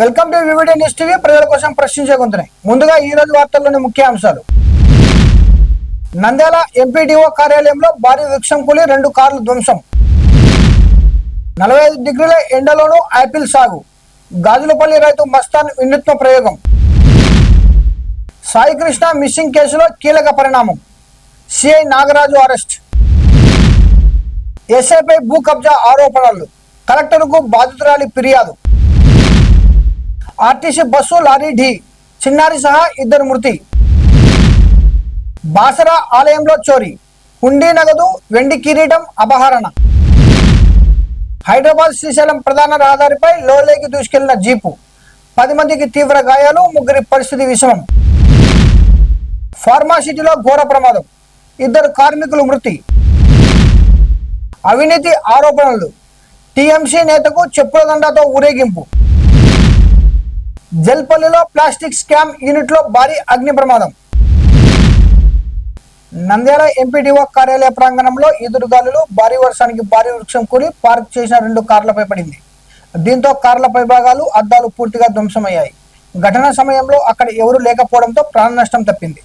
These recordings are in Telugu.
Welcome to VVD news TV. ప్రజల కోసం ప్రశ్నించే గొంతునే. ముందుగా ఈ రోజు వార్తల్లోని ముఖ్య అంశాలు. నంద్యాల ఎంపీడీఓ కార్యాలయంలో భారీ వృక్షం కూలి 2 కార్లు ధ్వంసం. 45 డిగ్రీల ఎండలోనూ యాపిల్ సాగు. గాజులపల్లి రైతు మస్తాన్ వినూత్న ప్రయోగం. సాయి కృష్ణ మిస్సింగ్ కేసులో కీలక పరిణామం. CI Nagaraju arrest. ఎస్ఐపై భూ కబ్జా ఆరోపణలు. కలెక్టర్కు బాధితురాలి ఫిర్యాదు. ఆర్టీసీ బస్సు లారీ ఢీ. చిన్నారి సహా 2 మృతి. బాసరా ఆలయంలో చోరీ. హుండీ నగదు, వెండి కిరీటం అపహరణ. హైదరాబాద్ శ్రీశైలం ప్రధాన రహదారిపై లోలేకి దూసుకెళ్లిన జీపు. 10 మందికి తీవ్ర గాయాలు, 3 పరిస్థితి విషమం. ఫార్మాసిటీలో ఘోర ప్రమాదం. 2 కార్మికులు మృతి. అవినీతి ఆరోపణలు. టీఎంసీ నేతకు చెప్పుల దండాతో ఊరేగింపు. జల్పల్లిలో ప్లాస్టిక్ స్కామ్ యూనిట్లో భారీ అగ్ని ప్రమాదం. నంద్యాల ఎంపీడీఓ కార్యాలయ ప్రాంగణంలో ఎదురుగాలులు, భారీ వర్షానికి భారీ వృక్షం కూలి పార్క్ చేసిన 2 కార్లపై పడింది. దీంతో కార్ల పైభాగాలు, అద్దాలు పూర్తిగా ధ్వంసమయ్యాయి. ఘటన సమయంలో అక్కడ ఎవరూ లేకపోవడంతో ప్రాణ నష్టం తప్పింది.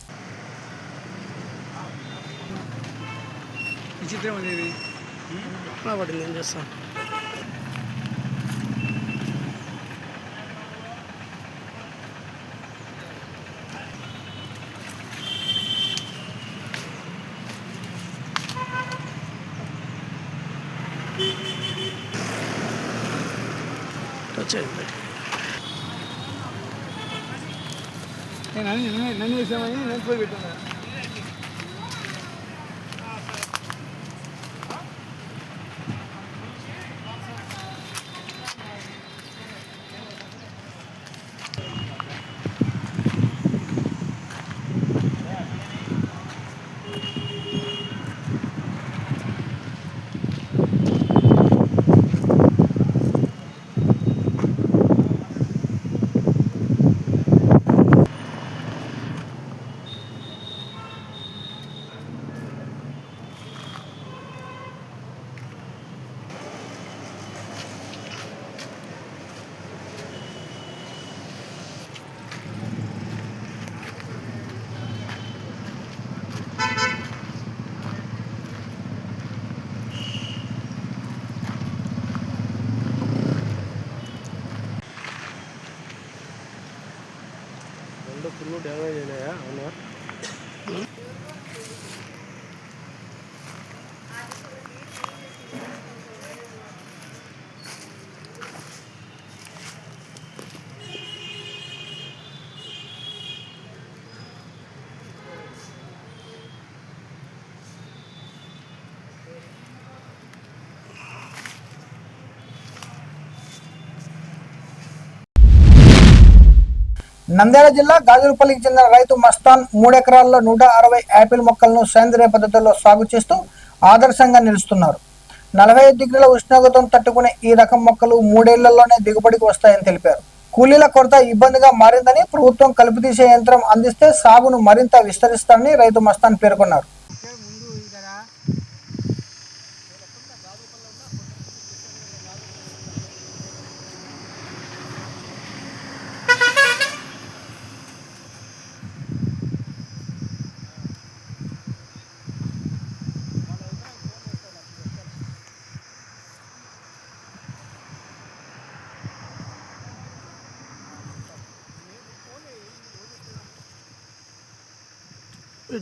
నన్ను వేసామని నేను పోయి పెట్టాను. ఫుల్ డ్యామేజ్ అయినాయా? అవునా? నంద్యాల జిల్లా గాజులపల్లికి చెందిన రైతు మస్తాన్ 3 ఎకరాల్లో 160 యాపిల్ మొక్కలను సేంద్రియ పద్ధతిలో సాగు చేస్తూ ఆదర్శంగా నిలుస్తున్నారు. 45 డిగ్రీల ఉష్ణోగ్రతను తట్టుకునే ఈ రకం మొక్కలు 3 ఏళ్లలోనే దిగుబడికి వస్తాయని తెలిపారు. కూలీల కొరత ఇబ్బందిగా మారిందని, ప్రభుత్వం కలుపు తీసే యంత్రం అందిస్తే సాగును మరింత విస్తరిస్తారని రైతు మస్తాన్ పేర్కొన్నారు.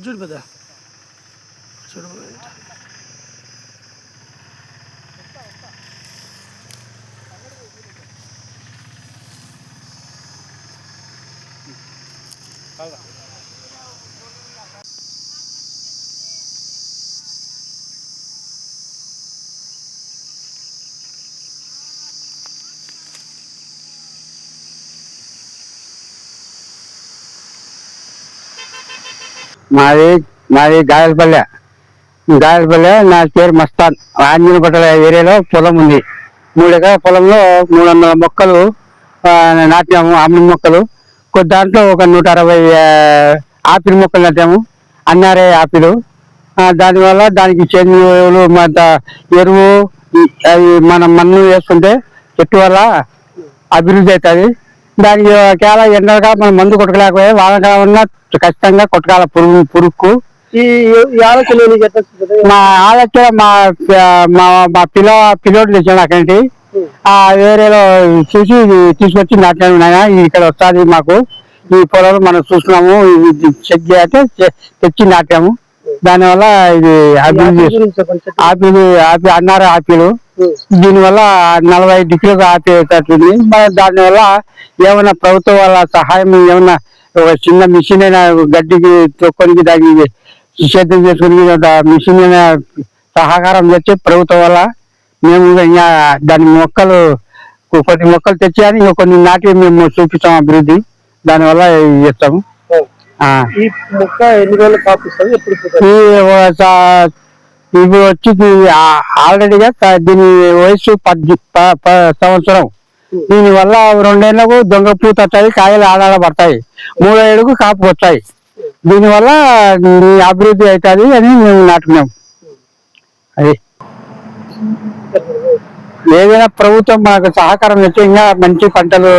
చూడు పెద్ద చూడు మాది గాయలపల్లె. నా పేరు మస్తాన్. ఆంజనేయపట్ల ఏరియాలో పొలం ఉంది. 3 ఎకరాల పొలంలో 300 మొక్కలు నాటాము. ఆపిల్ మొక్కలు దాంట్లో ఒక 160 ఆపిల్ మొక్కలు నాటాము. అన్నారే ఆపిల్. దానివల్ల దానికి చెరువులు ఎరువు మన మన్ను వేసుకుంటే చెట్టు వల్ల అభివృద్ధి అవుతుంది. దానికి చాలా ఎండగా మనం మందు కొట్టలేకపోయా వానకాలం ఖచ్చితంగా కొట్టకాల పురుగుకు ఈ ఆలోచన నీకు ఎట్లా వచ్చింది? మా ఆలోచన మా మా పిల్లోడు తెచ్చాడు అక్కడి ఆ వేరేలో చూసి తీసుకొచ్చి నాటినాడు. ఇక్కడ వస్తుంది మాకు ఈ పొలాలు మనం చూస్తున్నాము, ఇది చెక్ చేస్తే తెచ్చి నాటాము. దానివల్ల ఇది అన్నారు ఆపిల్ దీనివల్ల 40 డిగ్రీలకు ఆపేటట్టుంది. దానివల్ల ఏమైనా ప్రభుత్వం వాళ్ళ సహాయం ఏమన్నా ఒక చిన్న మిషన్ అయినా గడ్డికి తొక్కొనికి దానికి సేద్యం చేసుకుని మిషన్ అయినా సహకారం చేస్తే ప్రభుత్వం వల్ల మేము ఇంకా దాని మొక్కలు కొన్ని మొక్కలు తెచ్చాయని ఇంకా కొన్ని నాటి మేము చూపిస్తాం అభివృద్ధి. దానివల్ల చేస్తాము. ఈ మొక్క ఎన్ని రోజులు కాపిస్తుంది? ఇప్పుడు వచ్చి ఆల్రెడీగా దీని వయసు 10 సంవత్సరం. దీనివల్ల 2 ఏళ్లకు దొంగ పూత వస్తాయి, కాయలు ఆడాడ పడతాయి, 3 ఏళ్ళకు కాపు వస్తాయి. దీనివల్ల అభివృద్ధి అవుతుంది అని మేము నాటుకున్నాం. అది ఏదైనా ప్రభుత్వం మాకు సహకారం ఇస్తే ఇంకా మంచి పంటలు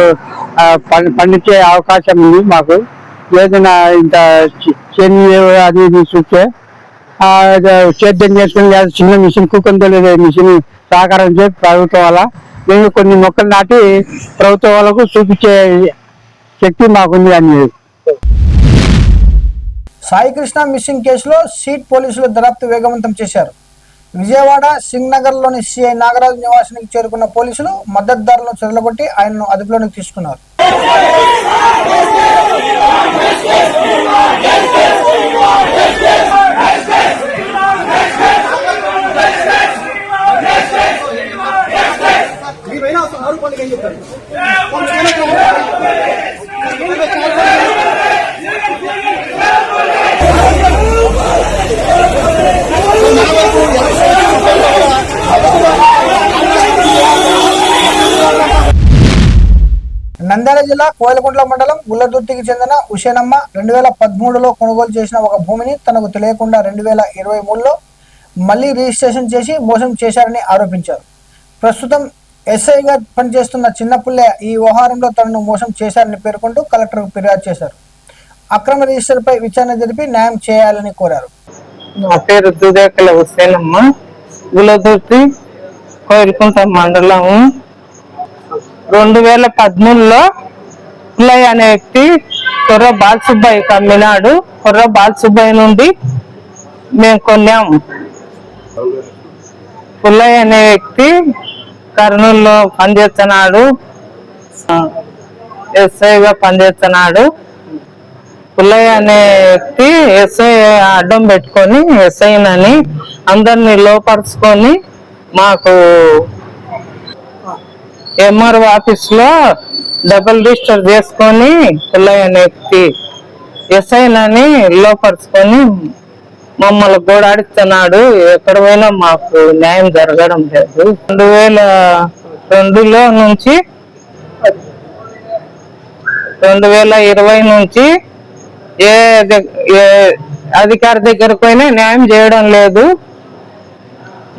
పండించే అవకాశం ఉంది. మాకు ఏదైనా ఇంత చెని అది ఇది చూస్తే సేద్యం చేసుకుని లేదా చిన్న మిషన్ కుక్కని తెలియదు మిషన్ సహకారం చేసి ప్రభుత్వం వల్ల మేము కొన్ని మొక్కలు నాటి ప్రభుత్వం వాళ్ళకు చూపించే శక్తి మాకుంది అని. సాయికృష్ణ మిస్సింగ్ కేసులో సీట్ పోలీసులు దర్యాప్తు వేగవంతం చేశారు. విజయవాడ సింగ్ లోని సిఐ నాగరాజు నివాసానికి చేరుకున్న పోలీసులు మద్దతుదారులను చెదలగొట్టి ఆయనను అదుపులోకి తీసుకున్నారు. నంద్యాల జిల్లా కోయలకుంట్ల మండలం గుల్లదుర్తికి చెందిన ఉషేనమ్మ 2013లో కొనుగోలు చేసిన ఒక భూమిని తనకు తెలియకుండా 2023లో మళ్లీ రిజిస్ట్రేషన్ చేసి మోసం చేశారని ఆరోపించారు. ప్రస్తుతం ఎస్ఐగా పనిచేస్తున్న చిన్నపుల్లె ఈ వ్యవహారంలో తనను మోసం చేశారని పేర్కొంటూ కలెక్టర్కు ఫిర్యాదు చేశారు. అక్రమ రిజిస్టర్పై విచారణ జరిపి న్యాయం చేయాలని కోరారు. నా పేరు దుదేకల ఉసేనమ్మ, గుల్లదుర్తి కోయలకుంట్ల మండలం. 2013లో పుల్లయ్య అనే వ్యక్తి కొర్ర బాలసుబ్బయ్య అమ్మినాడు. కొర్ర బాలసుబ్బయ్య నుండి మేము కొన్నాము. పుల్లయ్య అనే వ్యక్తి కర్నూలులో పనిచేస్తున్నాడు, ఎస్ఐగా పనిచేస్తున్నాడు. పుల్లయ్య అనే వ్యక్తి ఎస్ఐ అడ్డం పెట్టుకొని ఎస్ఐనని అందరినీ లోపరుచుకొని మాకు ఎంఆర్ఓ ఆఫీస్ లో డబుల్ రిజిస్టర్ చేసుకొని పుల్లయ్య అనే వ్యక్తి ఎస్ఐనని లోపరుచుకొని మమ్మల్ని గోడాడిస్తున్నాడు. ఎక్కడ పోయినా మాకు న్యాయం జరగడం లేదు. 2002లో నుంచి 2020 నుంచి ఏ అధికారి దగ్గరకు పోయినా న్యాయం చేయడం లేదు.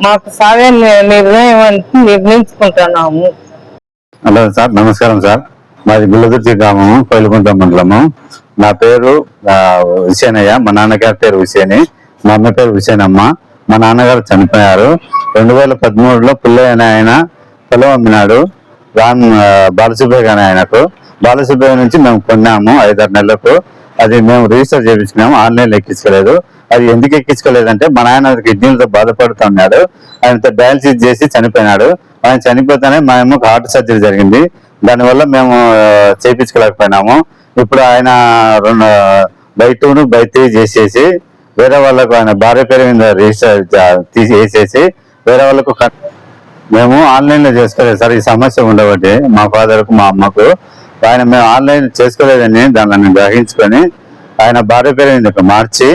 మాకు సాగే నిర్ణయం అంటే నిర్ణయించుకుంటున్నాము. హలో సార్, నమస్కారం సార్. మాది గుల్లదుర్తి గ్రామము, కోయలకుంట్ల మండలము. నా పేరు హుసేనయ్య. మా నాన్నగారి పేరు హుసేని, మా అమ్మ పేరు హుసేనమ్మ. మా నాన్నగారు చనిపోయారు. 2013లో పుల్లయ్య అనే ఆయన పొలం అమ్మినాడు బాలసుబ్బయ్య అనే ఆయనకు. బాలసుబ్బయ్య నుంచి మేము కొన్నాము 5-6 నెలలకు. అది మేము రిజిస్టర్ చేయించుకున్నాము, ఆన్లైన్లో ఎక్కించుకోలేదు. అది ఎందుకు ఎక్కించుకోలేదంటే మా నాయన కిడ్నీలతో బాధపడుతున్నాడు. ఆయనతో డయాలసిస్ చేసి చనిపోయినాడు. ఆయన చనిపోతేనే మా అమ్మకు హార్ట్ సర్జరీ జరిగింది. దానివల్ల మేము చేయించుకోలేకపోయినాము. ఇప్పుడు ఆయన బై 2 బై 3 చేసేసి వేరే వాళ్ళకు ఆయన భార్య పేరు మీద రిజిస్టర్ తీసేసి వేరే వాళ్ళకు మేము ఆన్లైన్ లో చేసుకోలేదు సార్. ఈ సమస్య ఉండబట్టి మా ఫాదర్ కు మా అమ్మకు ఆయన మేము ఆన్లైన్ చేసుకోలేదని దాన్ని గ్రహించుకొని ఆయన భార్య పేరు మీద మార్చి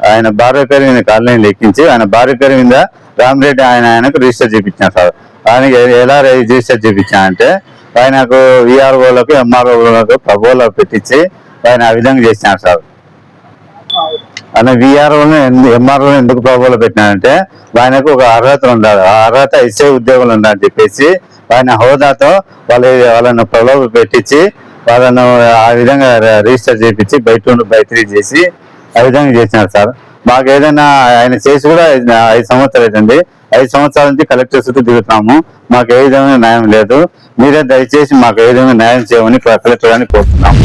ఆయన భార్య పేరు మీద ఆన్లైన్ ఎక్కించి ఆయన భార్య పేరు మీద రామిరెడ్డి ఆయనకు రిజిస్టర్ చేయించాను సార్. ఆయనకి ఎలా రిజిస్టర్ చేయించానంటే ఆయనకు విఆర్ఓలకు ఎంఆర్ఓలకు ప్రభువులకు పెట్టించి ఆయన ఆ విధంగా చేసినారు సార్. ఆయన విఆర్ఓను ఎంఆర్ఓ ఎందుకు ప్రభువులో పెట్టినారంటే ఆయనకు ఒక అర్హత ఉండాలి, ఆ అర్హత ఎస్ఐ ఉద్యోగులు ఉండాలని చెప్పేసి ఆయన హోదాతో వాళ్ళని ప్రభువులు పెట్టించి వాళ్ళను ఆ విధంగా రిజిస్టర్ చేయించి బై 2 బై 3 చేసి ఆ విధంగా చేసినారు సార్. మాకు ఏదైనా ఆయన చేసి కూడా 5 సంవత్సరాలు అవుతుంది. 5 సంవత్సరాల నుంచి కలెక్టర్ చుట్టూ దిగుతున్నాము. మాకు ఏ విధమైన న్యాయం లేదు. మీరే దయచేసి మాకు ఏ విధంగా న్యాయం చేయమని కలెక్టర్ గారిని కోరుతున్నాము.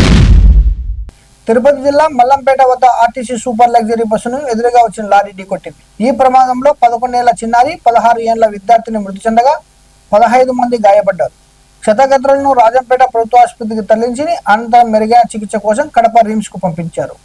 తిరుపతి జిల్లా మల్లంపేట వద్ద ఆర్టీసీ సూపర్ లగ్జరీ బస్సును ఎదురుగా వచ్చిన లారీ ఢీకొట్టింది. ఈ ప్రమాదంలో 11 ఏళ్ల చిన్నారి, 16 ఏళ్ల విద్యార్థిని మృతి చెందగా 15 మంది గాయపడ్డారు. క్షతగాత్రులను రాజంపేట ప్రభుత్వ ఆసుపత్రికి తరలించి అనంతరం మెరుగైన చికిత్స కోసం కడప రిమ్స్ కు పంపించారు.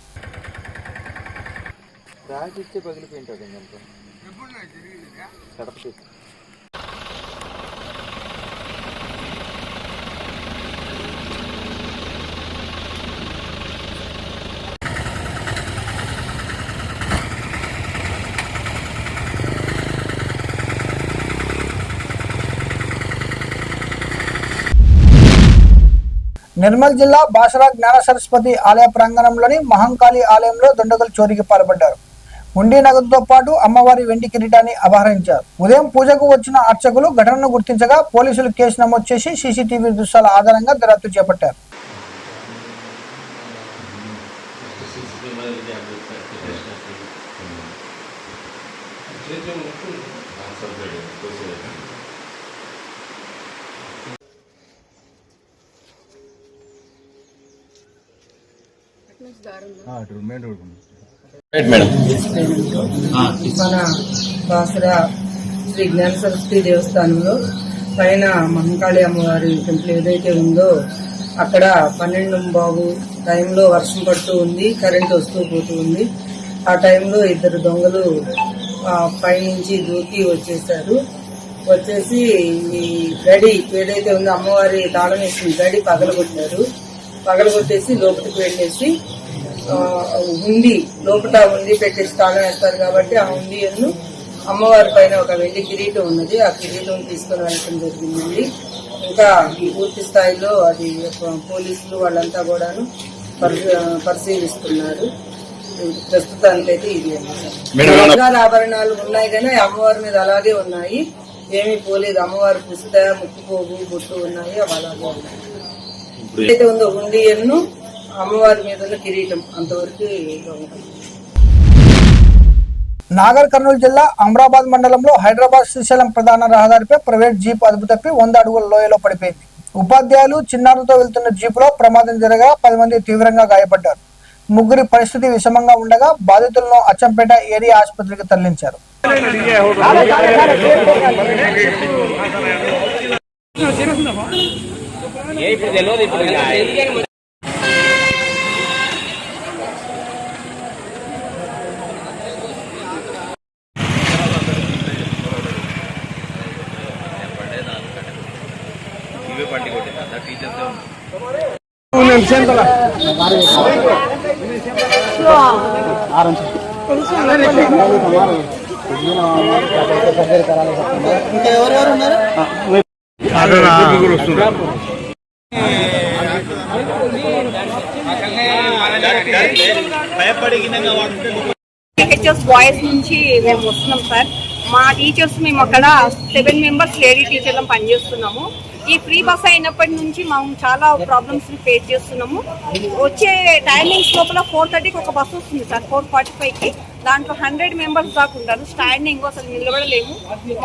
నిర్మల్ జిల్లా బాసరా జ్ఞాన సరస్వతి ఆలయ ప్రాంగణంలోని మహంకాళి ఆలయంలో దుండగులు చోరీకి పాల్పడ్డారు. ఉండి నగదుతో పాటు అమ్మవారి వెండి కిరీటాన్ని అపహరించారు. ఉదయం పూజకు వచ్చిన అర్చకులు ఘటనను గుర్తించగా పోలీసులు కేసు నమోదు చేసి సీసీటీవీ దృశ్యాల ఆధారంగా దర్యాప్తు చేపట్టారు. మన బాసరా శ్రీ జ్ఞాన సరస్వతి దేవస్థానంలో పైన మహంకాళి అమ్మవారి టెంపుల్ ఏదైతే ఉందో అక్కడ 12:15 టైంలో వర్షం పడుతూ ఉంది, కరెంట్ వస్తూ పోతూ ఉంది. ఆ టైంలో 2 దొంగలు పైనుంచి దూకి వచ్చేసి ఈ గడి ఏదైతే ఉందో అమ్మవారి తాళం వేసిన గడి పగలగొట్టేసి లోపలికి వెళ్ళేసి లోపల ఉండి పెట్టేసి తాళం వేస్తారు కాబట్టి ఆ ఉండియన్ను అమ్మవారి పైన ఒక వెండి కిరీటం ఉన్నది, ఆ కిరీటం తీసుకుని వెళ్ళడం జరిగిందండి. ఇంకా పూర్తి స్థాయిలో అది పోలీసులు వాళ్ళంతా కూడాను పరిశీలిస్తున్నారు. ప్రస్తుతానికైతే ఇది బంగారు ఆభరణాలు ఉన్నాయి కానీ అమ్మవారి మీద అలాగే ఉన్నాయి, ఏమీ పోలేదు. అమ్మవారి పుస్త, ముక్కుపోగు, బొట్టు ఉన్నాయి, అవి అలాగే ఉన్నాయి. ఏదైతే ఉందో ఉండియన్ను అమ్మవారి మీద ఉన్న కిరీటం అంతవరకు. నాగర్ కర్నూలు జిల్లా అమరాబాద్ మండలంలో హైదరాబాద్ శ్రీశైలం ప్రధాన రహదారిపై ప్రైవేట్ జీప్ అదుపు తప్పి 100 అడుగుల లోయలో పడిపోయింది. ఉపాధ్యాయులు, చిన్నారులతో వెళ్తున్న జీపులో ప్రమాదం జరగగా 10 మంది తీవ్రంగా గాయపడ్డారు. 3 పరిస్థితి విషమంగా ఉండగా బాధితులను అచ్చంపేట ఏరియా ఆసుపత్రికి తరలించారు. బాయ్స్ నుంచి మేము వస్తున్నాం సార్. మా టీచర్స్ మేము అక్కడ 7 మెంబర్స్ లేడీ టీచర్లను పనిచేస్తున్నాము. ఈ ఫ్రీ బస్ అయినప్పటి నుంచి మేము చాలా ప్రాబ్లమ్స్ ఫేస్ చేస్తున్నాము. వచ్చే టైమింగ్స్ లోపల 4:30కి ఒక బస్సు వస్తుంది సార్, 4:45కి. దాంట్లో 100 మెంబర్స్ దాకా ఉంటారు. స్టాండింగ్ అసలు నిలబడలేము.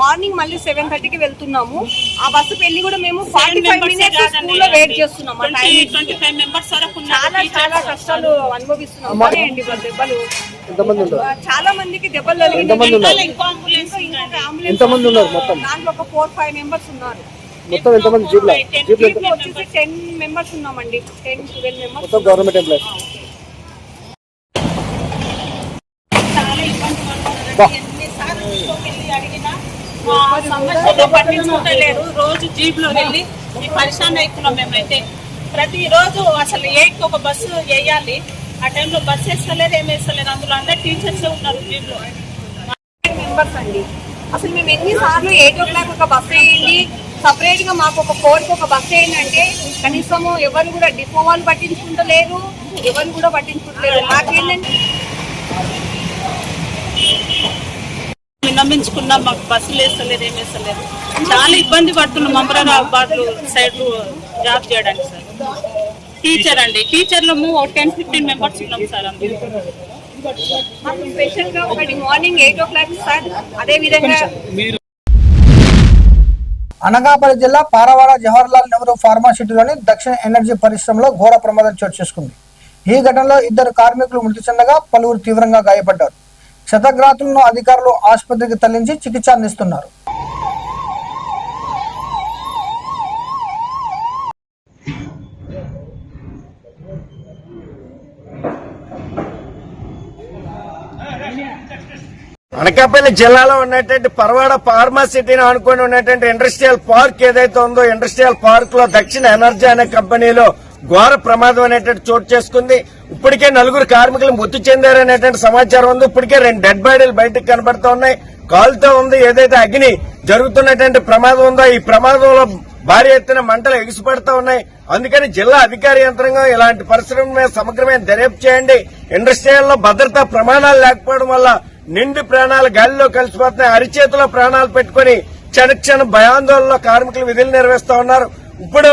మార్నింగ్ మళ్ళీ 7:30కి వెళ్తున్నాము. ఆ బస్సు పెళ్లి కూడా మేము 45 మినిట్స్ స్కూల్లో వెయిట్ చేస్తున్నాము. చాలా కష్టాలు అనుభవిస్తున్నాము. దెబ్బలు చాలా మందికి దెబ్బలు దాంట్లో ఒక 4-5 మెంబర్స్ ఉన్నారు. మొత్తం ఎంతమంది జీప్లో వచ్చేసి 10 మెంబర్స్ ఉన్నామండి. 10-12 మెంబర్స్ మొత్తం గవర్నమెంట్ ఎంప్లాయీస్. పట్టించుకుంటలేరు. రోజు జీప్ లో వెళ్ళి పరిశాన్ అవుతున్నాం మేమైతే. ప్రతిరోజు అసలు 8కి ఒక బస్సు వేయాలి, ఆ టైంలో బస్సు వేస్తలేదు, ఏమి వేస్తలేదు. అందులో అందరు టీచర్స్ ఉన్నారు జీప్ లో. మెంబర్స్ అండి. అసలు మేము ఎన్నిసార్లు 8 o'clock ఒక బస్సు వేయండి, సపరేట్ గా మాకు ఒక 4కి ఒక బస్సు ఏంటంటే కనీసం ఎవరు కూడా డిపో వాళ్ళు పట్టించుకుంటలేరు, ఎవరు కూడా పట్టించుకుంటలేరు. మాకేంటంటే విన్నమించుకున్నాం, మాకు బస్సులు వేస్తలేదు, ఏం వేస్తలేదు. చాలా ఇబ్బంది పడుతున్నాం అమరాబాద్ సైడ్ జాబ్ చేయడానికి సార్. టీచర్ అండి. టీచర్లము 10-15 మెంబర్స్ ఉన్నాం సార్. అందులో మాకు స్పెషల్ గా ఒకటి మార్నింగ్ 8 o'clock సార్. అదే విధంగా అనకాపల్లి జిల్లా పారవాడ జవహర్లాల్ నెహ్రూ ఫార్మాసిటీలోని దక్షిణ ఎనర్జీ పరిశ్రమలో ఘోర ప్రమాదం చోటు చేసుకుంది. ఈ ఘటనలో 2 కార్మికులు మృతి చెందగా పలువురు తీవ్రంగా గాయపడ్డారు. క్షతగాత్రులను అధికారులు ఆసుపత్రికి తరలించి చికిత్స అందిస్తున్నారు. అనకాపల్లి జిల్లాలో ఉన్నటువంటి పరవాడ ఫార్మాసిటీని ఆనుకొని ఉన్నటువంటి ఇండస్ట్రియల్ పార్క్ ఏదైతే ఉందో, ఇండస్ట్రియల్ పార్క్ లో దక్షిణ ఎనర్జీ అనే కంపెనీలో ఘోర ప్రమాదం అనేటువంటి చోటు చేసుకుంది. ఇప్పటికే 4 కార్మికులు మృతి చెందారనేటువంటి సమాచారం ఉంది. ఇప్పటికే 2 డెడ్ బాడీలు బయటకు కనబడుతూ ఉన్నాయి. కాలుతో ఉంది. ఏదైతే అగ్ని జరుగుతున్నటువంటి ప్రమాదం ఉందో, ఈ ప్రమాదంలో భారీ ఎత్తున మంటలు ఎగిసిపడుతూ ఉన్నాయి. అందుకని జిల్లా అధికార యంత్రాంగం ఇలాంటి పరిశ్రమల మీద సమగ్రమైన దర్యాప్తు చేయండి. ఇండస్ట్రియల్లో భద్రతా ప్రమాణాలు లేకపోవడం వల్ల నిండు ప్రాణాలు గాలిలో కలిసిపోతున్నాయి. అరిచేతిలో ప్రాణాలు పెట్టుకుని క్షణ భయాందోళనలో కార్మికులు విధులు నిర్వహిస్తా ఉన్నారు. ఇప్పుడు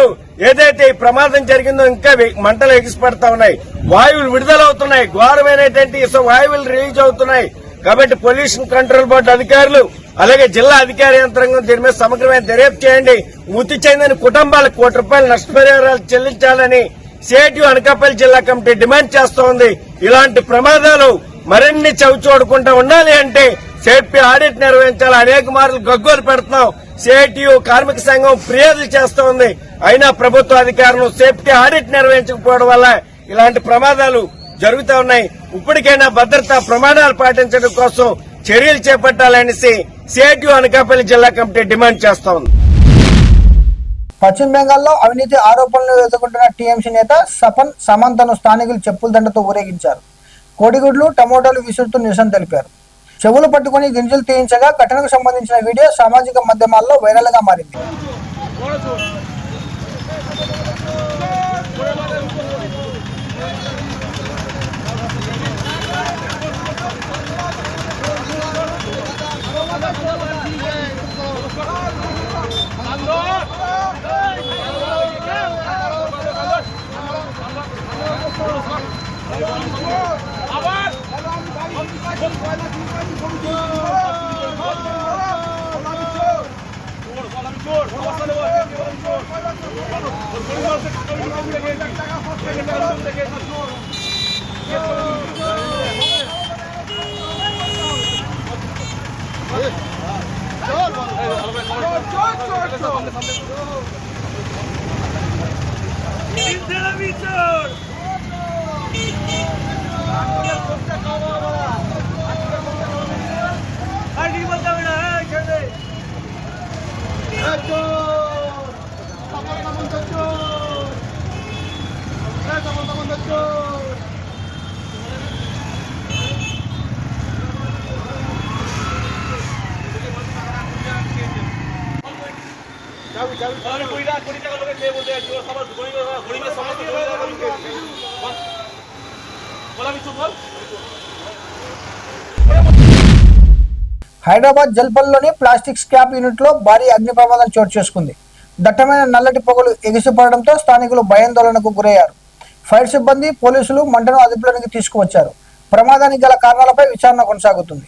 ఏదైతే ఈ ప్రమాదం జరిగిందో ఇంకా మంటలు ఎగిసిపడతా ఉన్నాయి. వాయువులు విడుదలవుతున్నాయి. ఘోరమైనటువంటి వాయువులు రిలీజ్ అవుతున్నాయి. కాబట్టి పొల్యూషన్ కంట్రోల్ బోర్డు అధికారులు అలాగే జిల్లా అధికార యంత్రాంగం దీని మీద సమగ్రమైన దర్యాప్తు చేయండి. మృతి చెందిన కుటుంబాలకు ₹1 నష్టపరిహారాలు చెల్లించాలని సిఐటియు అనకాపల్లి జిల్లా కమిటీ డిమాండ్ చేస్తోంది. ఇలాంటి ప్రమాదాలు మరిన్ని చవిచూడకుండా ఉండాలి అంటే సేఫ్టీ ఆడిట్ నిర్వహించాలి. అనేక మార్లు గగ్గోలు పెడుతున్నాం. సిఐటియు కార్మిక సంఘం ఫిర్యాదులు చేస్తోంది. అయినా ప్రభుత్వ అధికారులు సేఫ్టీ ఆడిట్ నిర్వహించకపోవడం వల్ల ఇలాంటి ప్రమాదాలు జరుగుతూ ఉన్నాయి. ఇప్పటికైనా భద్రతా ప్రమాణాలు పాటించడం కోసం చర్యలు చేపట్టాలనేసి సిఐటియు అనకాపల్లి జిల్లా కమిటీ డిమాండ్ చేస్తా ఉంది. పశ్చిమ బెంగాల్లో అవినీతి ఆరోపణలు ఎదుర్కొంటున్న టీఎంసీ నేత సపన్ సమంతను స్థానికులు చెప్పుల దండతో ఊరేగించారు. కోడిగుడ్లు, టమోటాలు విసురుతూ నిరసన తెలిపారు. చెవులు పట్టుకుని గింజలు తీయించగా ఘటనకు సంబంధించిన వీడియో సామాజిక మాధ్యమాల్లో వైరల్ గా మారింది. హైదరాబాద్ జల్పల్లిలోని ప్లాస్టిక్ స్క్రాప్ యూనిట్ లో భారీ అగ్ని ప్రమాదం చోటు చేసుకుంది. దట్టమైన నల్లటి పొగలు ఎగిసిపడడంతో స్థానికులు భయాందోళనకు గురయ్యారు. ఫైర్ సిబ్బంది, పోలీసులు మంటను అదుపులోకి తీసుకువచ్చారు. ప్రమాదానికి గల కారణాలపై విచారణ కొనసాగుతుంది.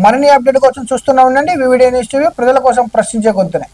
మరిన్ని అప్డేట్ కోసం చూస్తూనే ఉండండి వివిడి న్యూస్ టీవీ, ప్రజల కోసం ప్రశ్నించే గొంతునే.